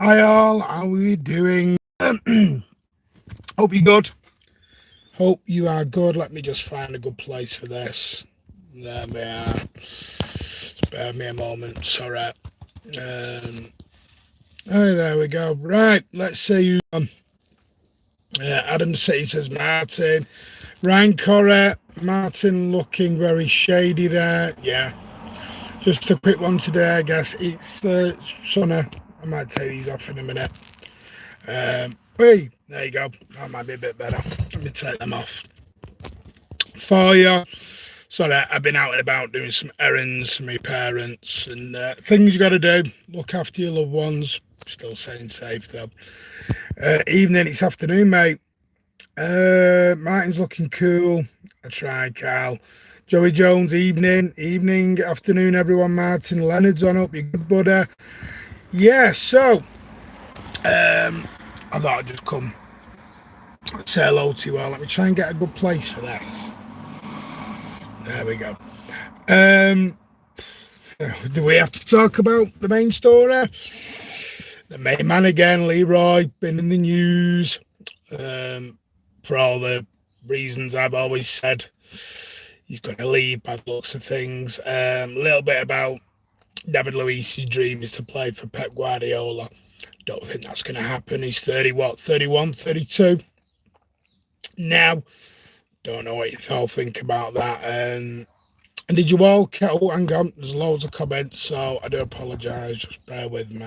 Hi all, how are we doing? Hope you're good. Hope you are good. Let me just find a good place for this. There we are. Spare me a moment. Sorry. Um, oh, there we go. Right, let's see you. Adam City says Martin. Ryan Corrett. Martin looking very shady there. Yeah. Just a quick one today, I guess. It's sunny. I might take these off in a minute. Hey, there you go. That might be a bit better. Let me take them off for you. Sorry, I've been out and about doing some errands for my parents and things you got to do. Look after your loved ones. Still staying safe though. Evening, it's afternoon, mate. Martin's looking cool. I tried, Carl. Joey Jones, evening, afternoon, everyone. Martin Leonard's on up. You good, buddy? Yeah, so I thought I'd just come say hello to you all. Let me try and get a good place for this. There we go. Um, do we have to talk about the main story? The main man again, Leroy, been in the news for all the reasons I've always said. He's going to leave by the looks of things. A little bit about David Luiz's dream is to play for Pep Guardiola. Don't think that's going to happen. He's 30, what, 31, 32 now. Don't know what you all think about that. And did you all hang on? There's loads of comments, so I do apologise. Just bear with me.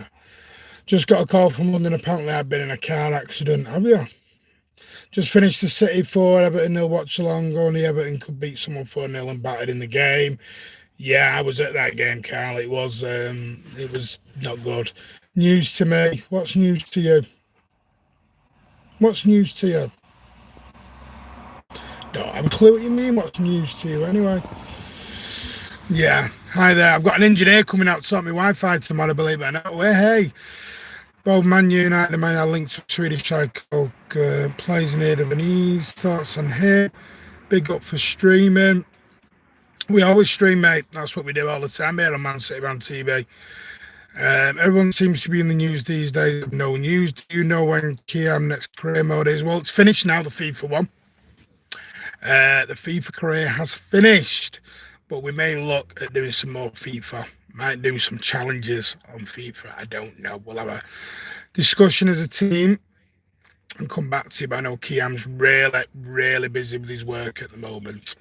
Just got a call from London. Apparently, I've been in a car accident. Have you? Just finished the City 4, Everton 0 watch along. Only Everton could beat someone 4-0 and battered in the game. Yeah, I was at that game, Carl. It was not good. News to me. What's news to you? What's news to you? Don't have a clue what you mean. What's news to you anyway? Yeah. Hi there. I've got an engineer coming out to sort my Wi-Fi tomorrow, believe it or not. Hey. Both Man United and Man are linked to Swedish side called plays near the Venise. Thoughts on here? Big up for streaming. We always stream, mate. That's what we do all the time here on Man City Brand TV. Everyone seems to be in the news these days. No news. Do you know when Kiam next career mode is? Well, it's finished now, the FIFA one. The FIFA career has finished, but we may look at doing some more FIFA. Might do some challenges on FIFA. I don't know. We'll have a discussion as a team and come back to you. But I know Kiam's really busy with his work at the moment.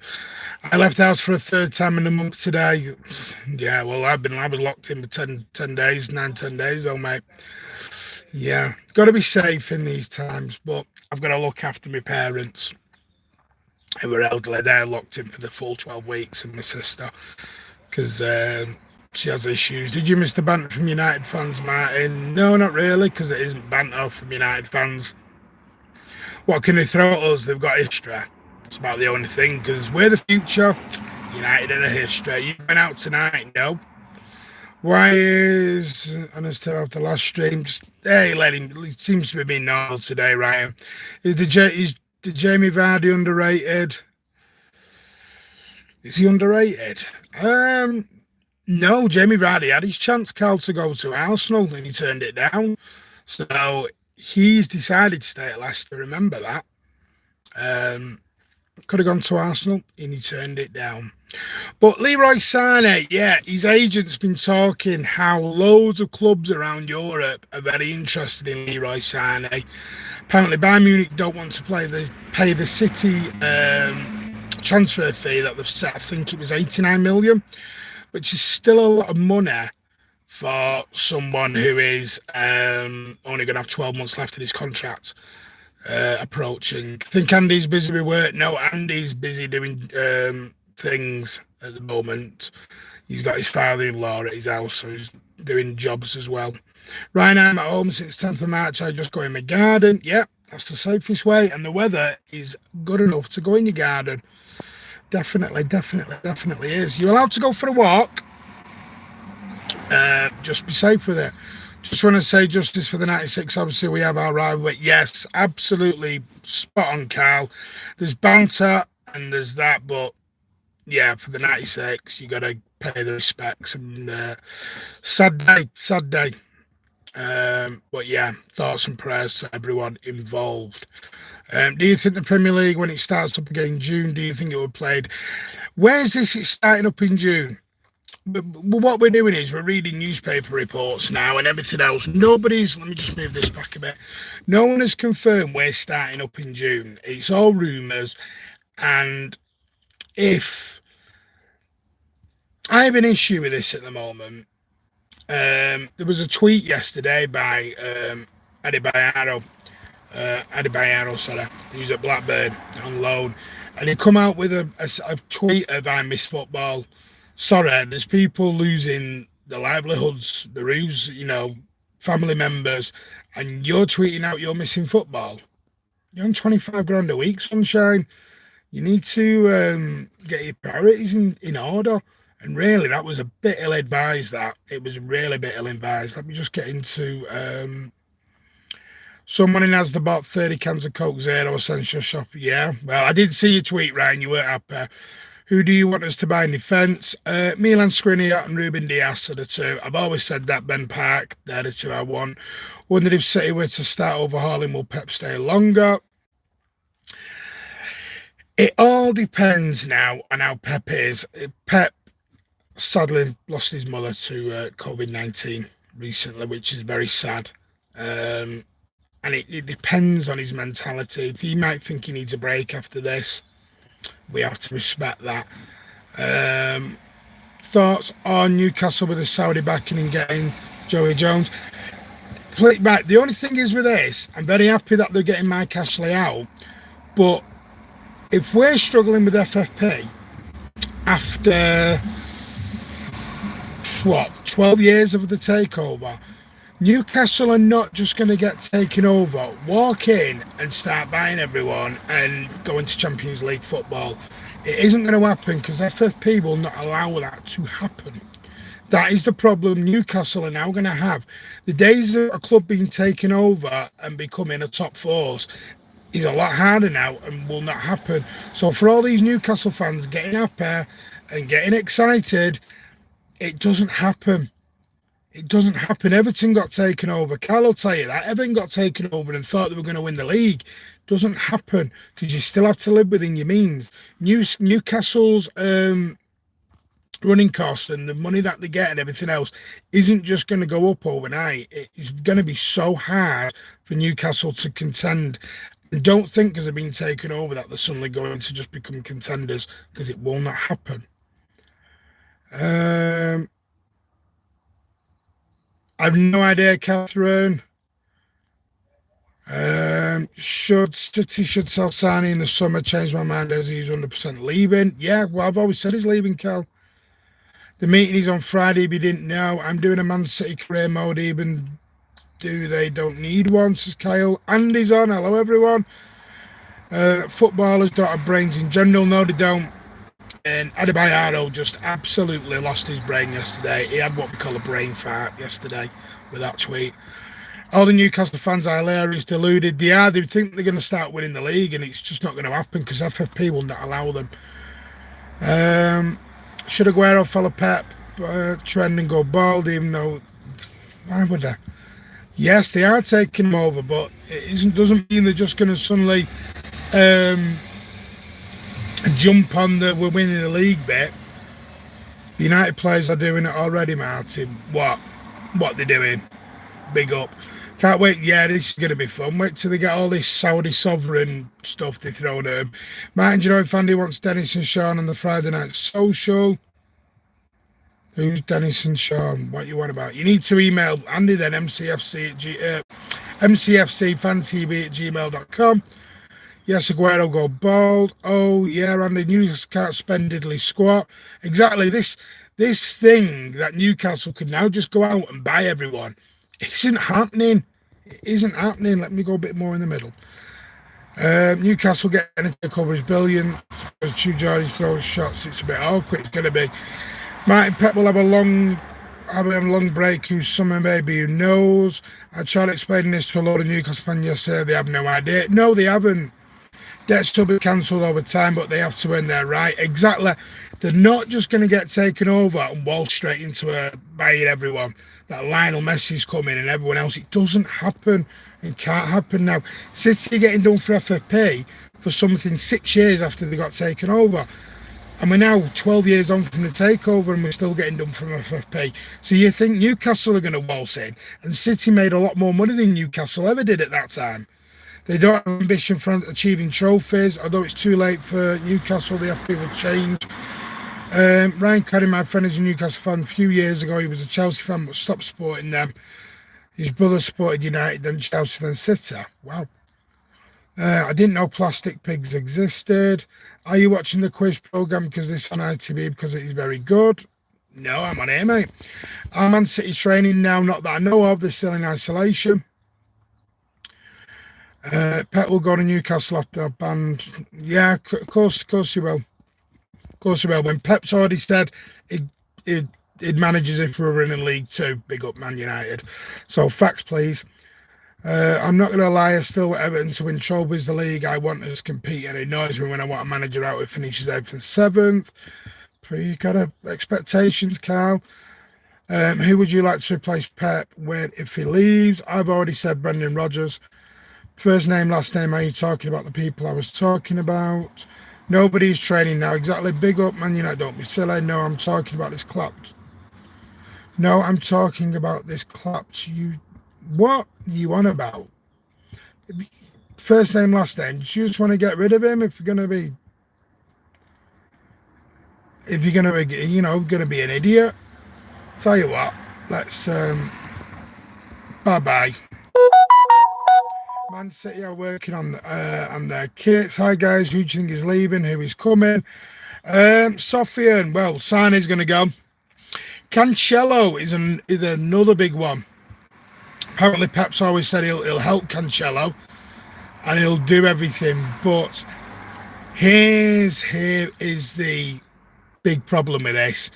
I left the house for a third time in a month today. Yeah, well, I was locked in for 10 days, 10 days though, mate. Yeah, got to be safe in these times, but I've got to look after my parents who were elderly. They're locked in for the full 12 weeks, and my sister, because she has issues. Did you miss the banter from United fans, Martin? No, not really, because it isn't banter from United fans. What can they throw at us? They've got history. It's about the only thing, because we're the future. United are the history. You went out tonight, no? Why is Anastasia after the last stream? Just hey, let him. It seems to be being normal today, Ryan. Is the Jamie Vardy underrated? Is he underrated? No. Jamie Vardy had his chance, Carl, to go to Arsenal, and he turned it down. So he's decided to stay at Leicester. Remember that. Could have gone to Arsenal, and he turned it down. But Leroy Sane, yeah, his agent's been talking how loads of clubs around Europe are very interested in Leroy Sane. Apparently, Bayern Munich don't want to pay the City transfer fee that they've set. I think it was 89 million, which is still a lot of money for someone who is only going to have 12 months left in his contract. Approaching. I think Andy's busy with work. No, Andy's busy doing things at the moment. He's got his father-in-law at his house, so he's doing jobs as well. Ryan, I'm at home since 10th of March. I just go in my garden. Yeah, that's the safest way. And the weather is good enough to go in your garden. Definitely is. You're allowed to go for a walk. Just be safe with it. Just want to say justice for the 96. Obviously, we have our rivalry. Yes, absolutely spot on, Carl. There's banter and there's that, but yeah, for the 96, you got to pay the respects. And sad day. But yeah, thoughts and prayers to everyone involved. Do you think the Premier League, when it starts up again in June, do you think it will be played? Where's this? It's starting up in June. But what we're doing is we're reading newspaper reports now and everything else. Nobody's, let me just move this back a bit. No one has confirmed we're starting up in June. It's all rumours. And if I have an issue with this at the moment, there was a tweet yesterday by Adebayo, sorry, he was at Blackburn on loan, and he come out with a tweet of "I miss football." Sorry, there's people losing their livelihoods, their roofs, family members, and you're tweeting out you're missing football. You're on 25 grand a week, sunshine. You need to get your priorities in order. And really, that was a bit ill-advised, that. It was really a bit ill-advised. Let me just get into... someone in Asda bought 30 cans of Coke Zero essential shop. Yeah, well, I did see your tweet, Ryan. You weren't happy. Who do you want us to buy in defence? Milan Skriniar and Ruben Dias are the two. I've always said that. Ben Park, they're the two I want. Wondered if City were to start overhauling, will Pep stay longer? It all depends now on how Pep is. Pep sadly lost his mother to COVID-19 recently, which is very sad. And it depends on his mentality. If he might think he needs a break after this, we have to respect that. Thoughts on Newcastle with the Saudi backing and getting Joey Jones? Right, the only thing is with this, I'm very happy that they're getting Mike Ashley out, but if we're struggling with FFP after 12 years of the takeover, Newcastle are not just going to get taken over, walk in and start buying everyone and go into Champions League football. It isn't going to happen because FFP will not allow that to happen. That is the problem Newcastle are now going to have. The days of a club being taken over and becoming a top force is a lot harder now and will not happen. So for all these Newcastle fans getting happy and getting excited, it doesn't happen. It doesn't happen. Everton got taken over. Carl will tell you that. Everton got taken over and thought they were going to win the league. Doesn't happen because you still have to live within your means. Newcastle's running costs and the money that they get and everything else isn't just going to go up overnight. It's going to be so hard for Newcastle to contend. And don't think because they're being taken over that they're suddenly going to just become contenders, because it will not happen. I've no idea, Catherine. Should sell Sane in the summer? Change my mind as he's 100% leaving. Yeah, well, I've always said he's leaving, Cal. The meeting is on Friday, if you didn't know. I'm doing a Man City career mode, even do they don't need one, says Kyle. Andy's on. Hello, everyone. Footballers don't have brains in general. No, they don't. And Adebayo just absolutely lost his brain yesterday. He had what we call a brain fart yesterday with that tweet. All the Newcastle fans are hilarious, deluded. They are. They think they're going to start winning the league, and it's just not going to happen because FFP will not allow them. Should Aguero follow Pep trend and go bald, even though... Why would they? Yes, they are taking him over, but it doesn't mean they're just going to suddenly... jump on the we're winning the league bit. The United players are doing it already, Martin. What they're doing? Big up. Can't wait. Yeah, this is going to be fun. Wait till they get all this Saudi sovereign stuff they throw at them. Martin, do you know if Andy wants Dennis and Sean on the Friday night social? Who's Dennis and Sean? What you want about? You need to email Andy then, mcfcfantv@gmail.com. Yes, Aguero go bald. Oh, yeah, Andy, Newcastle can't spend diddly squat. Exactly. This thing that Newcastle could now just go out and buy everyone isn't happening. It isn't happening. Let me go a bit more in the middle. Newcastle getting a takeover is brilliant. Chu George throws shots. It's a bit awkward. It's going to be. Martin Pep will have a long break. Who's summer maybe? Who knows? I tried explaining this to a lot of Newcastle fans yesterday. They have no idea. No, they haven't. Debts will be cancelled over time, but they have to earn their right. Exactly. They're not just going to get taken over and wall straight into buying everyone. That Lionel Messi's coming and everyone else. It doesn't happen. It can't happen now. City getting done for FFP for something 6 years after they got taken over. And we're now 12 years on from the takeover and we're still getting done from FFP. So you think Newcastle are going to waltz in? And City made a lot more money than Newcastle ever did at that time. They don't have ambition for achieving trophies, although it's too late for Newcastle. They have people change. Ryan Curry, my friend, is a Newcastle fan. A few years ago, he was a Chelsea fan, but stopped supporting them. His brother supported United, then Chelsea, then City. Wow. I didn't know plastic pigs existed. Are you watching the quiz programme because this is on ITV because it is very good? No, I'm on here, mate. Are Man City training now? Not that I know of. They're still in isolation. Pep will go to Newcastle after a band. Yeah, of course he will. Of course he will. When Pep's already said he'd manage as if we were in League Two, big up Man United. So facts, please. I'm not going to lie, I still want Everton to win trophies. The league I want us to compete, and it annoys me when I want a manager out who finishes 8th and 7th. You got expectations, Carl. Who would you like to replace Pep if he leaves? I've already said Brendan Rodgers. First name, last name, are you talking about the people I was talking about? Nobody's training now. Exactly. Big up, Man United. Don't be silly. No, I'm talking about this clapped. No, I'm talking about this clapped. What are you on about? First name, last name. Do you just want to get rid of him if you're going to be, going to be an idiot? Tell you what, let's, bye-bye. Man City are working on their kits. Hi guys, who do you think is leaving? Who is coming? Sofian, well, Sane is going to go. Cancelo is another big one. Apparently Pep's always said he'll help Cancelo and he'll do everything, but here is the big problem with this.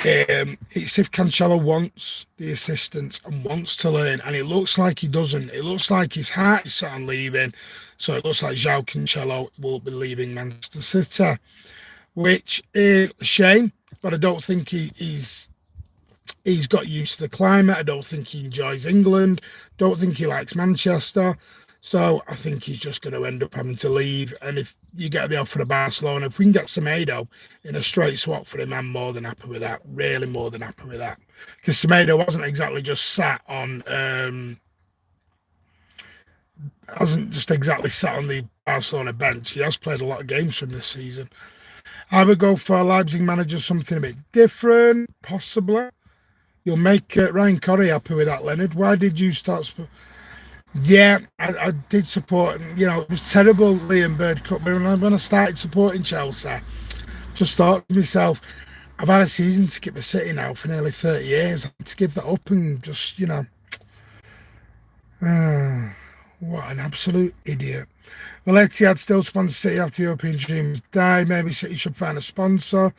It's if Cancelo wants the assistance and wants to learn, and it looks like he doesn't. It looks like his heart is set on leaving, so it looks like João Cancelo will be leaving Manchester City, which is a shame, but I don't think he's got used to the climate. I don't think he enjoys England. Don't think he likes Manchester. So I think he's just going to end up having to leave. And if you get the offer of Barcelona, if we can get Semedo in a straight swap for him, I'm more than happy with that. Really more than happy with that. Because Semedo wasn't exactly just sat on, hasn't just exactly sat on the Barcelona bench. He has played a lot of games from this season. I would go for a Leipzig manager, something a bit different, possibly. You'll make Ryan Corrie happy with that, Leonard. Why did you start? Yeah, I did support. It was terrible, Liam Bird Cup. When I started supporting Chelsea, just thought to myself, I've had a season ticket for City now for nearly 30 years. I had to give that up and just, what an absolute idiot. Well, Etihad still sponsor City after European dreams die. Maybe City should find a sponsor.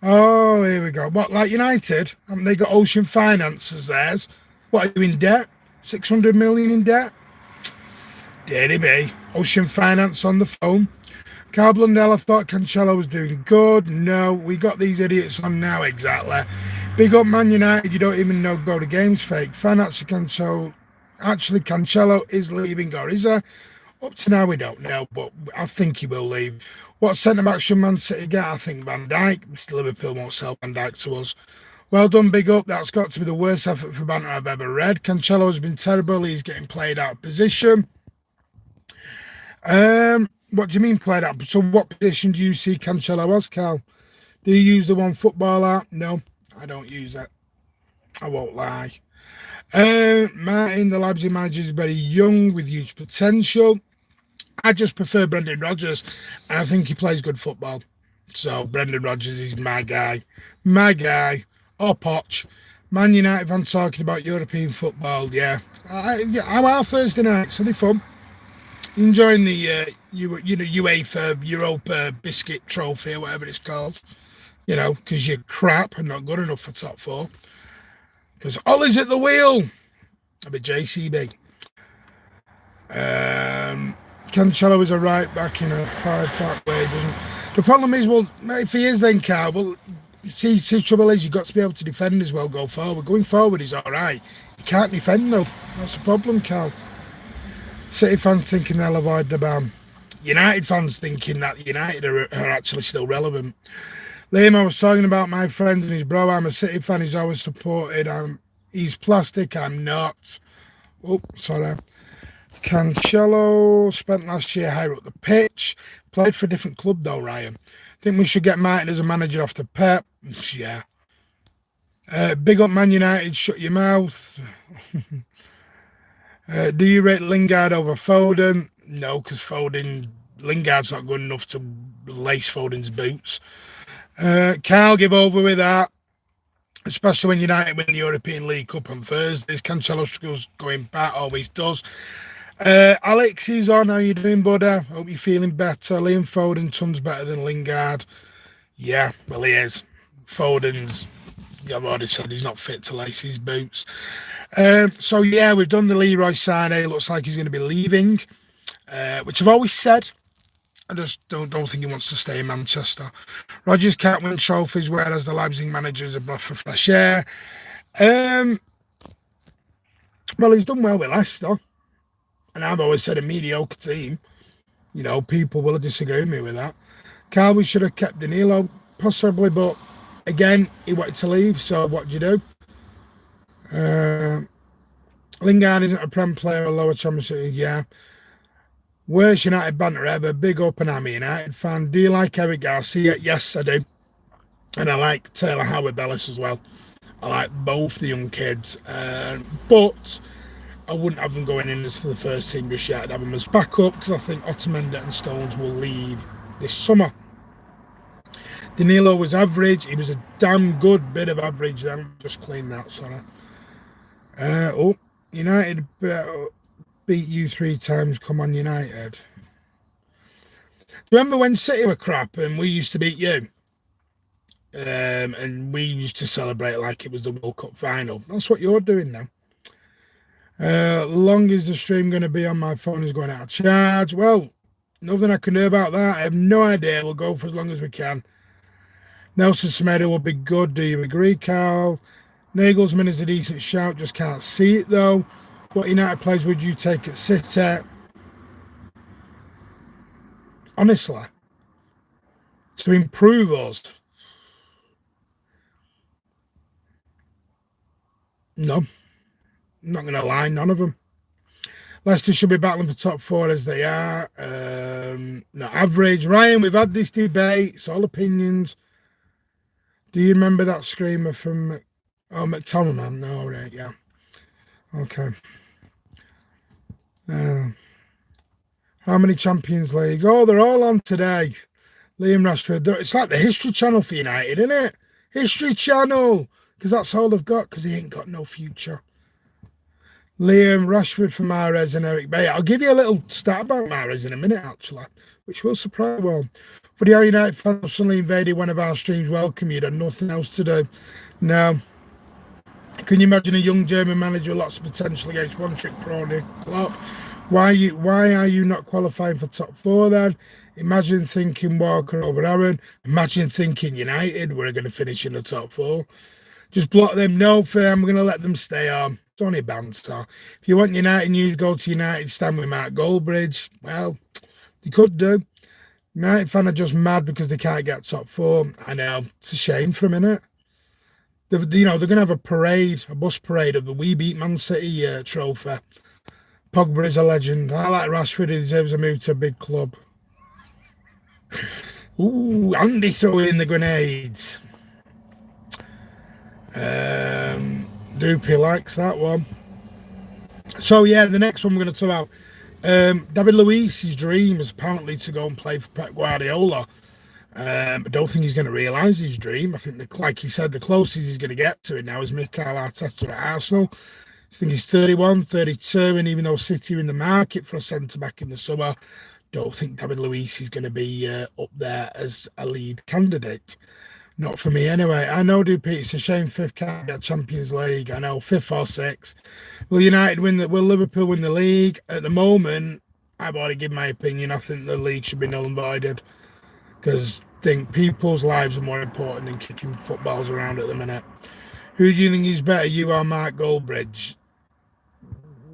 Oh, here we go. What, like United? Haven't they got Ocean Finance as theirs? What, are you in debt? 600 million in debt? Dare be. Ocean Finance on the phone. Carl Blundell, I thought Cancelo was doing good. No, we got these idiots on now, exactly. Big up Man United, you don't even know go to games fake. Fan Cancelo is leaving, or is there? Up to now, we don't know, but I think he will leave. What centre-back should Man City get? I think Van Dijk. Liverpool won't sell Van Dijk to us. Well done, big up. That's got to be the worst effort for banter I've ever read. Cancelo has been terrible. He's getting played out of position. What do you mean played out? So what position do you see Cancelo as, Cal? Do you use the One Football app? No, I don't use it. I won't lie. Martin, the Leipzig manager, is very young with huge potential. I just prefer Brendan Rodgers, and I think he plays good football. So Brendan Rodgers is my guy. My guy. Or Poch. Man United fan talking about European football, yeah. How are Thursday nights? Are they fun? Enjoying the UEFA Europa Biscuit Trophy or whatever it's called. Because you're crap and not good enough for top four. Because Ollie's at the wheel. A bit JCB. Cancelo is a right back in a 5-back way, doesn't. The problem is, well, if he is, then Carl, well, see, the trouble is, you've got to be able to defend as well. Go forward. Going forward is all right. You can't defend though. That's the problem, Carl. City fans thinking they'll avoid the ban. United fans thinking that United are actually still relevant. Liam, I was talking about my friends and his bro. I'm a City fan. He's always supported. He's plastic. I'm not. Oh, sorry. Cancelo spent last year higher up the pitch. Played for a different club though, Ryan. Think we should get Martin as a manager after Pep. Yeah. Big up Man United. Shut your mouth. Do you rate Lingard over Foden? No, because Lingard's not good enough to lace Foden's boots. Can't give over with that, especially when United win the European League Cup on Thursdays. Cancelo struggles going back, always does. Alex is on. How you doing, buddy? Hope you're feeling better. Liam Foden tons better than Lingard. Yeah, well, he is. Foden's, I've already said he's not fit to lace his boots. So yeah, we've done the Leroy Sane. Looks like he's going to be leaving, which I've always said. I just don't think he wants to stay in Manchester. Rodgers can't win trophies, whereas the Leipzig manager is a breath of fresh air. Well, he's done well with Leicester, and I've always said a mediocre team. You know, people will disagree with me with that. Carl, we should have kept Danilo, possibly, but again, he wanted to leave, so what do you do? Lingard isn't a Prem player, a lower championship, yeah. Worst United banter ever. Big up, and I'm a United fan. Do you like Eric Garcia? Yes, I do. And I like Taylor Howard-Bellis as well. I like both the young kids. But I wouldn't have them going in as for the first team just yet. I'd have them as backup because I think Otamendi and Stones will leave this summer. Danilo was average. He was a damn good bit of average then. Just clean that, sorry. United beat you 3 times. Come on, United. Remember when City were crap and we used to beat you? And we used to celebrate like it was the World Cup final. That's what you're doing now. Long is the stream going to be on? My phone is going out of charge. Well, nothing I can do about that. I have no idea. We'll go for as long as we can. Nelson Semedo will be good. Do you agree, Carl? Nagelsmann is a decent shout. Just can't see it, though. What United players would you take at City? Honestly, to improve us? No. I'm not going to lie, none of them. Leicester should be battling for top 4 as they are. Not average. Ryan, we've had this debate. It's all opinions. Do you remember that screamer from McTominay? No, right, yeah. Okay. How many Champions Leagues? Oh, they're all on today. Liam Rashford. It's like the History Channel for United, isn't it? History Channel. Because that's all they've got, because he ain't got no future. Liam, Rashford for Mahrez and Eric Bailly. I'll give you a little stat about Mahrez in a minute, actually, which will surprise you all. For the United fans suddenly invaded one of our streams, welcome. You'd have nothing else to do. Now, can you imagine a young German manager with lots of potential against one-trick pony Klopp? Why are you not qualifying for top 4 then? Imagine thinking Walker over Aaron. Imagine thinking United were going to finish in the top 4. Just block them. No, fair. I'm going to let them stay on. It's only banter. If you want United news, go to United, stand with Mark Goldbridge. Well, they could do. United fan are just mad because they can't get top 4. I know. It's a shame for a minute. They're going to have a parade, a bus parade of the We Beat Man City trophy. Pogba is a legend. I like Rashford. He deserves a move to a big club. Ooh, Andy throwing in the grenades. Doopy likes that one. So yeah, the next one we're going to talk about. David Luiz's dream is apparently to go and play for Pep Guardiola. I don't think he's going to realise his dream. I think, like he said, the closest he's going to get to it now is Mikel Arteta at Arsenal. I think he's 31, 32, and even though City are in the market for a centre-back in the summer, don't think David Luiz is going to be up there as a lead candidate. Not for me anyway. I know, dude, Pete, it's a shame 5th can't get Champions League. I know, 5th or 6th. Will United win? Will Liverpool win the league? At the moment, I've already given my opinion. I think the league should be null and voided because I think people's lives are more important than kicking footballs around at the minute. Who do you think is better, you or Mark Goldbridge?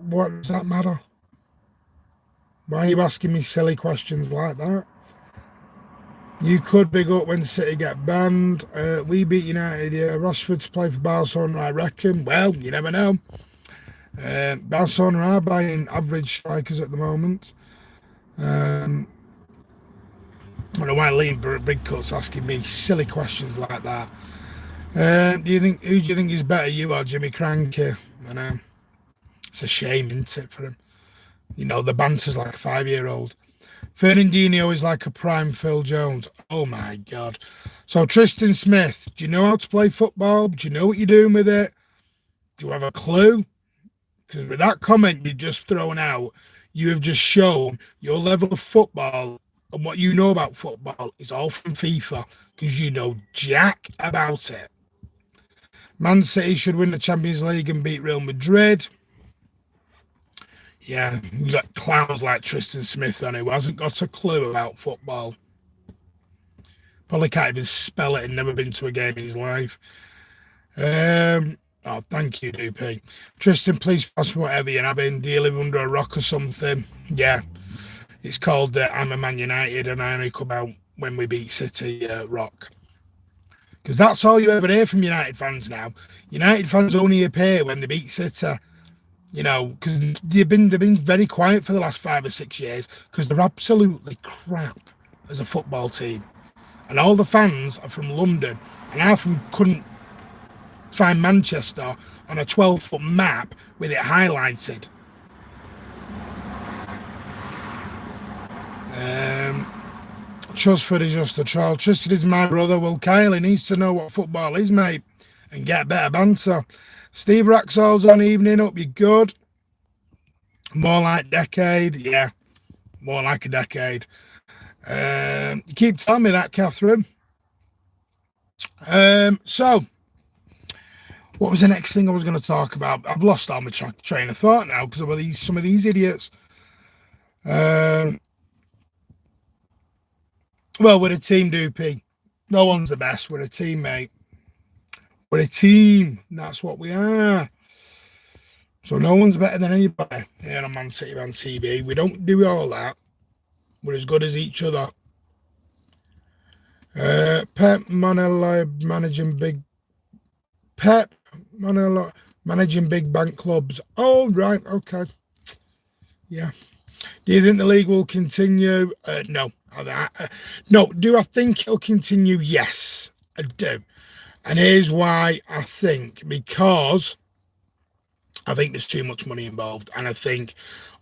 What does that matter? Why are you asking me silly questions like that? You could big up when City get banned. We beat United, yeah. Rashford to play for Barcelona, I reckon. Well, you never know. Barcelona are buying average strikers at the moment. I don't know why Liam Bigcut's asking me silly questions like that. Who do you think is better, you or Jimmy Cranky? I know. It's a shame, isn't it, for him? You know, the banter's like a 5-year-old. Fernandinho is like a prime Phil Jones. Oh my God. So Tristan Smith, do you know how to play football? Do you know what you're doing with it? Do you have a clue? Because with that comment you've just thrown out, you have just shown your level of football, and what you know about football is all from FIFA, because you know jack about it. Man City should win the Champions League and beat Real Madrid. Yeah, you got clowns like Tristan Smith on who hasn't got a clue about football. Probably can't even spell it and never been to a game in his life. Oh, thank you, Doopy. Tristan, please pass me whatever you're having. Do you live under a rock or something? Yeah. It's called I'm a Man United and I only come out when we beat City rock. Because that's all you ever hear from United fans now. United fans only appear when they beat City. You know, because they've been very quiet for the last 5 or 6 years because they're absolutely crap as a football team. And all the fans are from London. And I couldn't find Manchester on a 12-foot map with it highlighted. Trustford is just a troll. Tristan is my brother. Well, Kylie needs to know what football is, mate, and get better banter. Steve Raxall's on evening up. You good? More like decade. Yeah, more like a decade. You keep telling me that, Catherine. So, what was the next thing I was going to talk about? I've lost all my train of thought now because of some of these idiots. Well, we're a team, Doopy. No one's the best. We're a team, mate. We're a team. That's what we are. So no one's better than anybody here on Man City on TV. We don't do all that. We're as good as each other. Pep Manella managing big bank clubs. Oh, right. Okay. Yeah. Do you think the league will continue? No. No. Do I think it'll continue? Yes, I do. And here's why I think. Because I think there's too much money involved. And I think,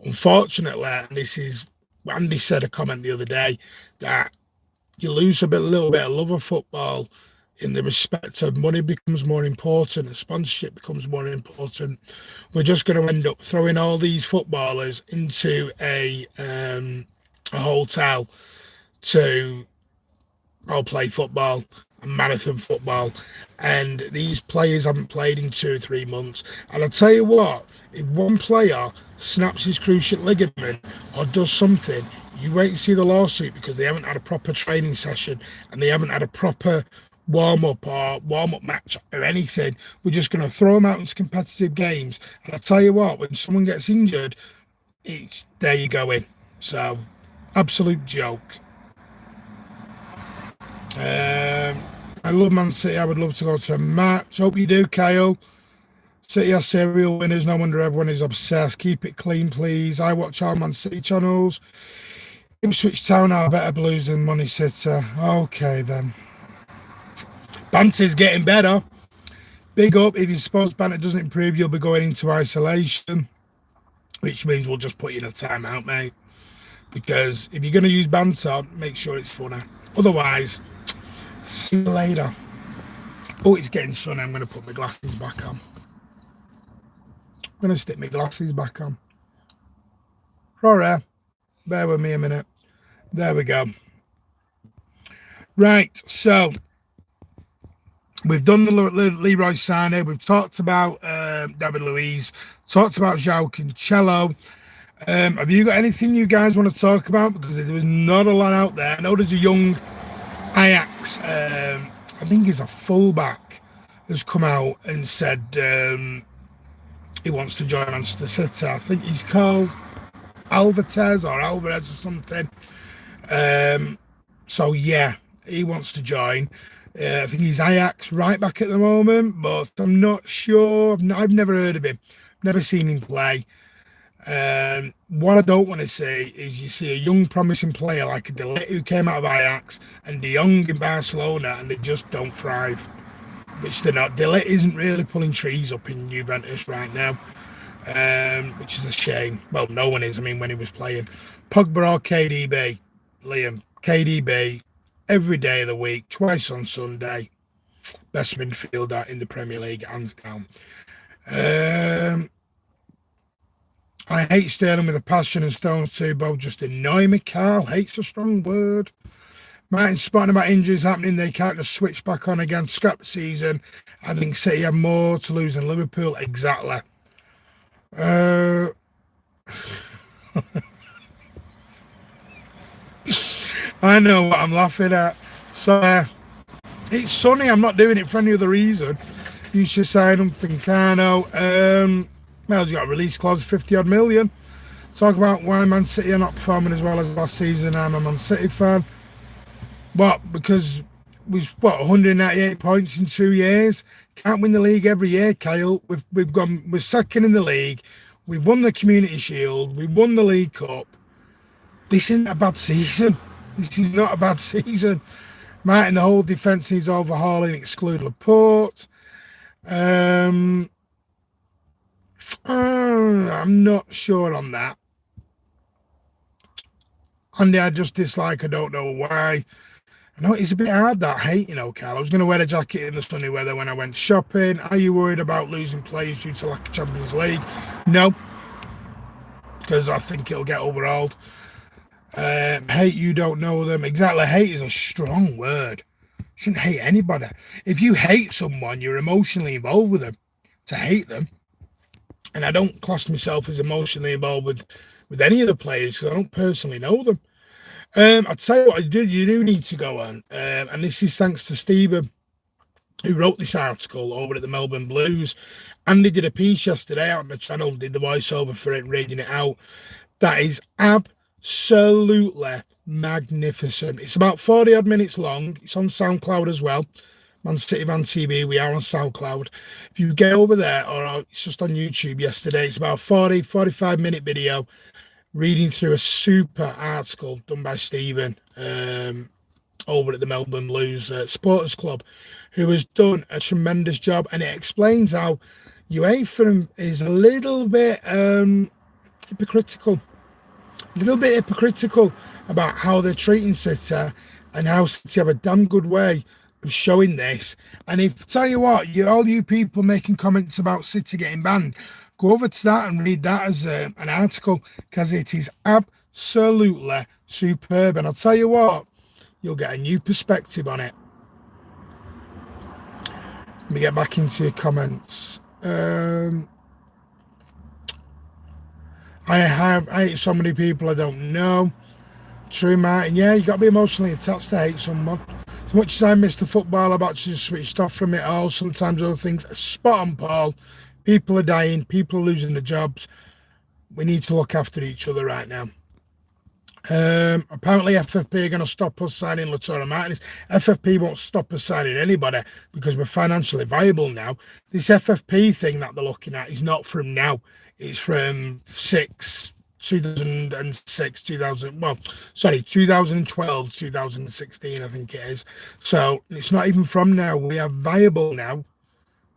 unfortunately, and this is, Andy said a comment the other day, that you lose a little bit of love of football in the respect of money becomes more important and sponsorship becomes more important. We're just going to end up throwing all these footballers into a hotel to all play football and marathon football, and these players haven't played in 2 or 3 months. And I tell you what, if one player snaps his cruciate ligament or does something, you wait and see the lawsuit, because they haven't had a proper training session and they haven't had a proper warm-up match or anything. We're just going to throw them out into competitive games. And I tell you what, when someone gets injured, it's there you go in. So, absolute joke. I love Man City. I would love to go to a match. Hope you do, Kyle. City are serial winners. No wonder everyone is obsessed. Keep it clean, please. I watch all Man City channels. Ipswich Town are better Blues than Money City. Okay, then. Banter's getting better. Big up. If you suppose banter doesn't improve, you'll be going into isolation, which means we'll just put you in a timeout, mate. Because if you're going to use banter, make sure it's funny. Otherwise, see you later. Oh, it's getting sunny. I'm going to put my glasses back on. I'm going to stick my glasses back on. Sorry. Bear with me a minute. There we go. Right, so we've done the Leroy Sane. We've talked about David Luiz. Talked about João Cancelo. Have you got anything you guys want to talk about? Because there was not a lot out there. I know there's a young Ajax, I think he's a fullback, has come out and said he wants to join Manchester City. I think he's called Alvarez or something. So yeah, he wants to join. I think he's Ajax right back at the moment, but I'm not sure. I've never heard of him, never seen him play. What I don't want to see is you see a young promising player like a De Ligt who came out of Ajax and De Jong in Barcelona and they just don't thrive, which they're not. De Ligt isn't really pulling trees up in Juventus right now, which is a shame. Well, no one is. I mean, when he was playing. Pogba or KDB, Liam, KDB, every day of the week, twice on Sunday, best midfielder in the Premier League, hands down. I hate Sterling with a passion and Stones too, both just annoy me. Carl, hate's a strong word. Martin's spotting about injuries happening. They can't just switch back on again. Scrap the season. I think City have more to lose than Liverpool. Exactly. I know what I'm laughing at. So it's sunny. I'm not doing it for any other reason. You should sign him, Pincano. Mel's got a release clause of 50 odd million. Talk about why Man City are not performing as well as last season. I'm a Man City fan. What? Because we've 198 points in 2 years. Can't win the league every year, Kyle. We're second in the league. We won the Community Shield. We won the League Cup. This isn't a bad season. This is not a bad season. Martin, the whole defence needs overhauling, exclude Laporte. I'm not sure on that. Andy, I just dislike. I don't know why. I know it's a bit hard, that hate, Carl. I was going to wear a jacket in the sunny weather when I went shopping. Are you worried about losing players due to lack of Champions League? No, because I think it'll get overhauled. Hate, you don't know them. Exactly. Hate is a strong word. Shouldn't hate anybody. If you hate someone, you're emotionally involved with them. To hate them, and I don't class myself as emotionally involved with any of the players because I don't personally know them. I'd tell you what, you do need to go on, and this is thanks to Stephen, who wrote this article over at the Melbourne Blues. Andy did a piece yesterday out on the channel, did the voiceover for it, reading it out. That is absolutely magnificent. It's about 40 odd minutes long. It's on SoundCloud as well. Man City Van TV, we are on SoundCloud. If you get over there, or it's just on YouTube yesterday, it's about 45 minute video reading through a super article done by Stephen over at the Melbourne Blues Supporters Club, who has done a tremendous job, and it explains how UEFA is a little bit hypocritical about how they're treating City and how City have a damn good way of showing this. And if, tell you what, all you people making comments about City getting banned, go over to that and read that as an article, because it is absolutely superb. And I'll tell you what, you'll get a new perspective on it. Let me get back into your comments. I hate so many people I don't know. True, Martin. Yeah, you got to be emotionally attached to hate someone. As much as I miss the football, I've actually switched off from it all. Sometimes other things. Spot on, Paul. People are dying. People are losing their jobs. We need to look after each other right now. Apparently FFP are going to stop us signing Lautaro Martinez. FFP won't stop us signing anybody because we're financially viable now. This FFP thing that they're looking at is not from now. It's from 2006, 2012, 2016, I think it is. So it's not even from now. We are viable now.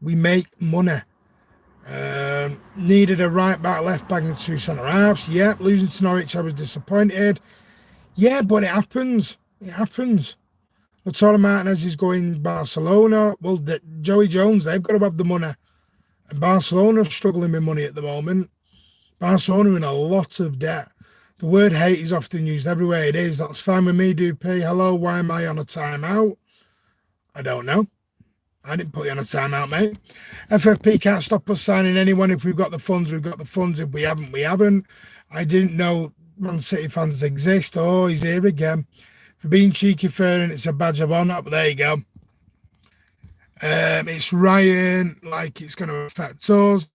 We make money. Needed a right back, left back, and 2 centre halves. Yeah, losing to Norwich, I was disappointed. Yeah, but it happens. It happens. Lautaro Martinez is going Barcelona. Well, Joey Jones, they've got to have the money. And Barcelona are struggling with money at the moment. Barcelona are in a lot of debt. The word hate is often used everywhere it is. That's fine with me, Dupe. Hello, why am I on a timeout? I don't know. I didn't put you on a timeout, mate. FFP can't stop us signing anyone. If we've got the funds, we've got the funds. If we haven't, we haven't. I didn't know Man City fans exist. Oh, he's here again. For being cheeky, Fern, it's a badge of honour, but there you go. It's Ryan, like it's going to affect us.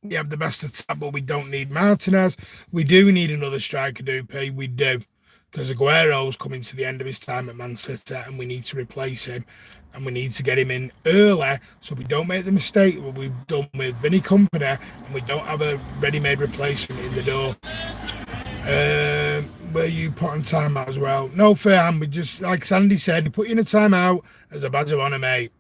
We have the best attack, but we don't need Martinez. We do need another striker, Doopy. We do. Because Aguero's coming to the end of his time at Man City and we need to replace him. And we need to get him in early so we don't make the mistake what we've done with Vinny Company and we don't have a ready-made replacement in the door. Where you put on timeout as well. No fair hand. We just, like Sandy said, we put you in a timeout as a badge of honour, mate.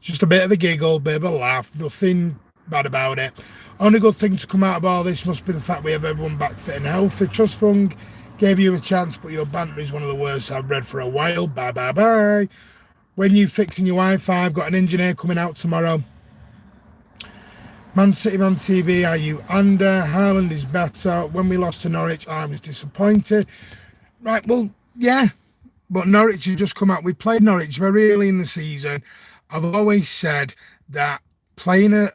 Just a bit of a giggle, bit of a laugh. Nothing bad about it. Only good thing to come out of all this must be the fact we have everyone back fit and healthy. Trust Fund gave you a chance, but your banter is one of the worst I've read for a while. Bye, bye, bye. When you fixing your Wi-Fi, I've got an engineer coming out tomorrow. Man City Man TV, are you under? Haaland is better. When we lost to Norwich, I was disappointed. Right, well, yeah. But Norwich has just come out. We played Norwich very early in the season. I've always said that playing a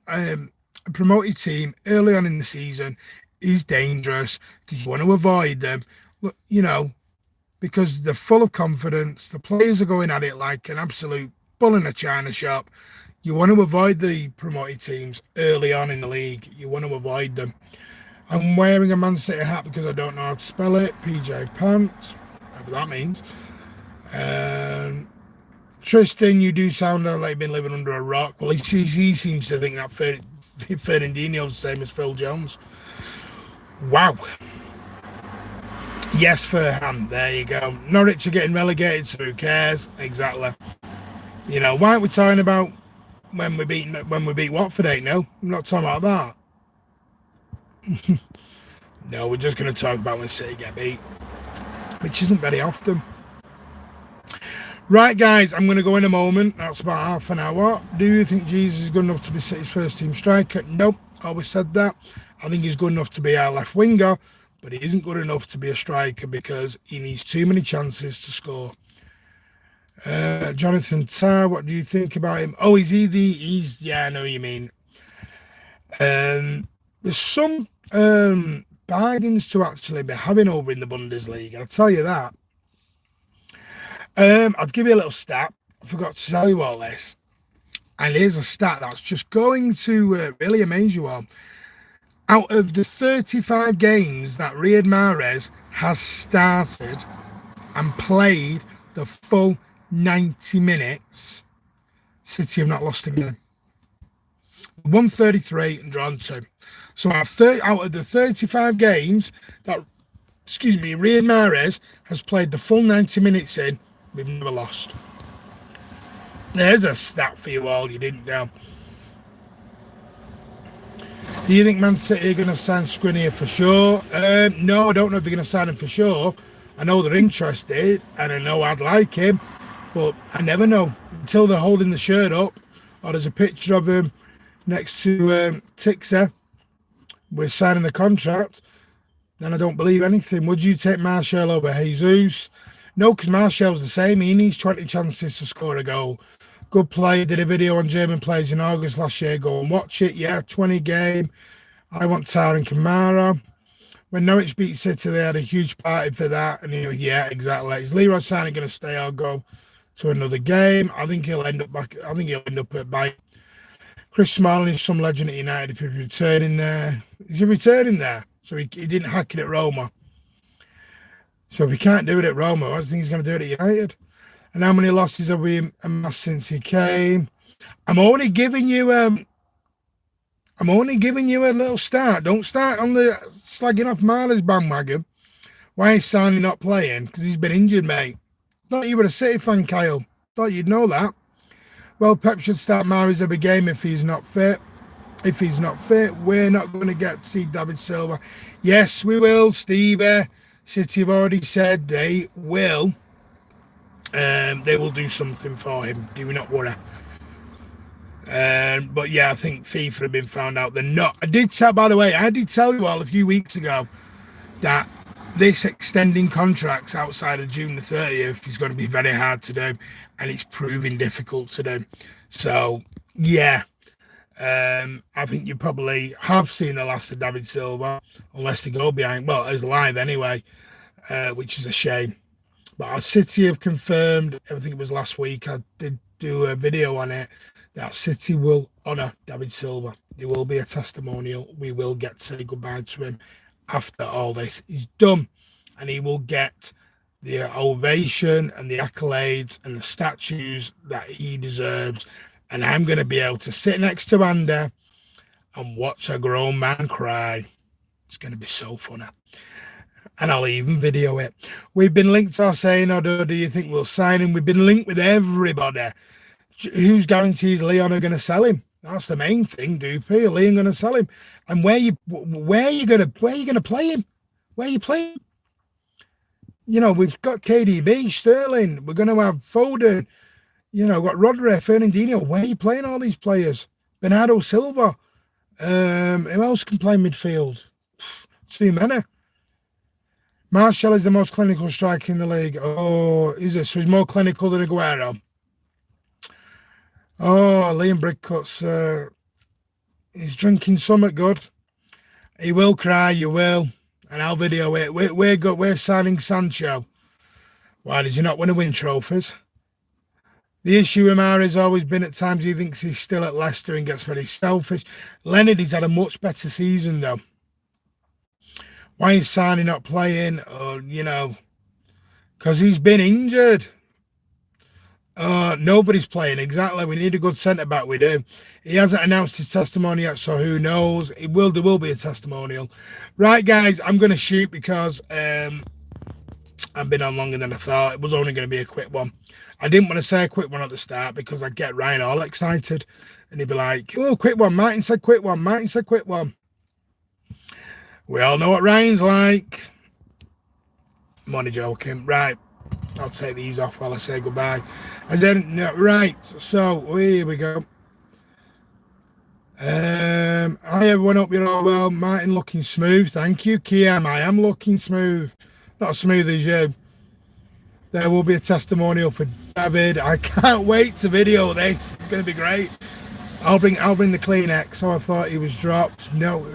promoted team early on in the season is dangerous because you want to avoid them. Look, you know, because they're full of confidence. The players are going at it like an absolute bull in a china shop. You want to avoid the promoted teams early on in the league. You want to avoid them. I'm wearing a Man City hat because I don't know how to spell it. PJ Pants, whatever that means. Tristan, you do sound like you've been living under a rock. Well, he seems to think that Fernandinho's the same as Phil Jones. Wow. Yes, Furham. There you go. Norwich are getting relegated, so who cares? Exactly. You know, why aren't we talking about when we beat Watford 8-0? I'm not talking about that. No, we're just going to talk about when City get beat, which isn't very often. Right, guys, I'm going to go in a moment. That's about half an hour. Do you think Jesus is good enough to be City's first-team striker? No, always said that. I think he's good enough to be our left winger, but he isn't good enough to be a striker because he needs too many chances to score. Jonathan Tarr, what do you think about him? Oh, yeah, I know what you mean. There's some bargains to actually be having over in the Bundesliga, I'll tell you that. I'll give you a little stat. I forgot to tell you all this. And here's a stat that's just going to really amaze you all. Out of the 35 games that Riyad Mahrez has started and played the full 90 minutes, City have not lost a game. 133 and drawn 2. So out of the 35 games that, Riyad Mahrez has played the full 90 minutes in, we've never lost. There's a stat for you all you didn't know. Do you think Man City are going to sign Skriniar for sure? No, I don't know if they're going to sign him for sure. I know they're interested, and I know I'd like him, but I never know. Until they're holding the shirt up, or there's a picture of him next to Tixer, we're signing the contract, then I don't believe anything. Would you take Martial over Jesus? No, because Martial's the same. He needs 20 chances to score a goal. Good play. Did a video on German players in August last year. Go and watch it. Yeah, 20 game. I want Tar and Kamara. When Norwich beat City, they had a huge party for that. And yeah, exactly. Is Leroy Sane going to stay or go to another game? I think he'll end up back. I think he'll end up at Bayern. Chris Smalling is some legend at United if he's returning there. Is he returning there? So he didn't hack it at Roma. So if he can't do it at Roma, I think he's going to do it at United. And how many losses have we amassed since he came? I'm only giving you a little start. Don't start on the slagging off Marler's bandwagon. Why is Sane not playing? Because he's been injured, mate. Thought you were a City fan, Kyle. Thought you'd know that. Well, Pep should start Mahrez every game if he's not fit. If he's not fit, we're not going to get to see David Silva. Yes, we will, Stevie. City have already said they will. They will do something for him. Do not worry. But yeah, I think FIFA have been found out. They're not. I did tell you all a few weeks ago that this extending contracts outside of June the 30th is going to be very hard to do, and it's proving difficult to do. So, yeah, I think you probably have seen the last of David Silva, unless they go behind, well, it's live anyway, which is a shame. But our City have confirmed, I think it was last week, I did do a video on it, that City will honour David Silva. There will be a testimonial. We will get to say goodbye to him after all this is done. And he will get the ovation and the accolades and the statues that he deserves. And I'm going to be able to sit next to Andy and watch a grown man cry. It's going to be so funny. And I'll even video it. We've been linked to our saying, or do you think we'll sign him? We've been linked with everybody. Whose guarantees Leon are going to sell him? That's the main thing, Doopy. Leon going to sell him, and where you going to play him? Where are you playing? You know, we've got KDB, Sterling. We're going to have Foden. You know, got Rodri, Fernandinho. Where are you playing all these players? Bernardo Silva. Who else can play midfield? Too many. Martial is the most clinical striker in the league. Oh, is it? So he's more clinical than Aguero. Oh, Liam Brickcuts. He's drinking something good. He will cry, you will. And I'll video it. We're signing Sancho. Why did you not want to win trophies? The issue with Mara has always been at times he thinks he's still at Leicester and gets very selfish. Leonard, he's had a much better season, though. Why is Sane not playing? You know, because he's been injured. Nobody's playing, exactly. We need a good centre-back with him. He hasn't announced his testimony yet, so who knows? There will be a testimonial. Right, guys, I'm going to shoot because I've been on longer than I thought. It was only going to be a quick one. I didn't want to say a quick one at the start because I'd get Ryan all excited. And he'd be like, oh, quick one. Martin said quick one. Martin said quick one. We all know what Ryan's like. I'm only joking. Right. I'll take these off while I say goodbye. Right. So, here we go. Hi, everyone. Hope you're all well. Martin looking smooth. Thank you, Kiam. I am looking smooth. Not as smooth as you. There will be a testimonial for David. I can't wait to video this. It's going to be great. I'll bring the Kleenex. Oh, I thought he was dropped. No.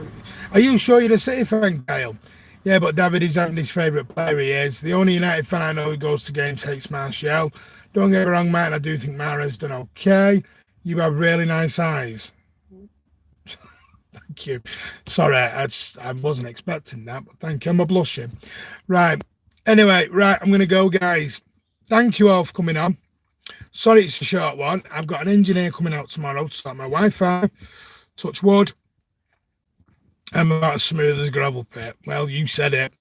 Are you sure you're a City fan, Kyle? Yeah, but David is Andy's favourite player. He is. The only United fan I know who goes to games hates Martial. Don't get me wrong, Martin. I do think Mara's done okay. You have really nice eyes. Thank you. Sorry, I wasn't expecting that, but thank you. I'm blushing. Right. Anyway, right, I'm going to go, guys. Thank you all for coming on. Sorry it's a short one. I've got an engineer coming out tomorrow to start my Wi-Fi. Touch wood. I'm about as smooth as gravel pit. Well, you said it.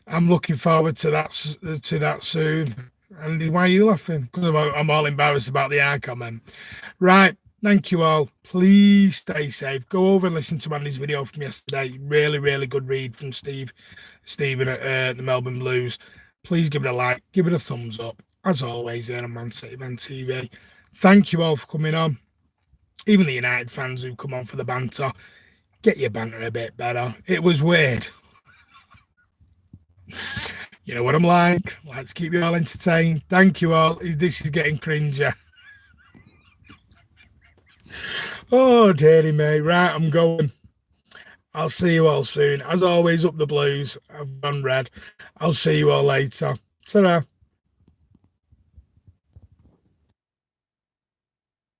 I'm looking forward to that soon. Andy, why are you laughing? Because I'm all embarrassed about the eye comment. Right. Thank you all. Please stay safe. Go over and listen to Andy's video from yesterday. Really, really good read from Stephen at the Melbourne Blues. Please give it a like. Give it a thumbs up. As always, here on Man City Man TV. Thank you all for coming on. Even the United fans who come on for the banter. Get your banter a bit better. It was weird. You know what I'm like. Let's keep you all entertained. Thank you all. This is getting cringer. Oh, dearie me. Right, I'm going. I'll see you all soon. As always, up the Blues. I've gone red. I'll see you all later. Ta-ra.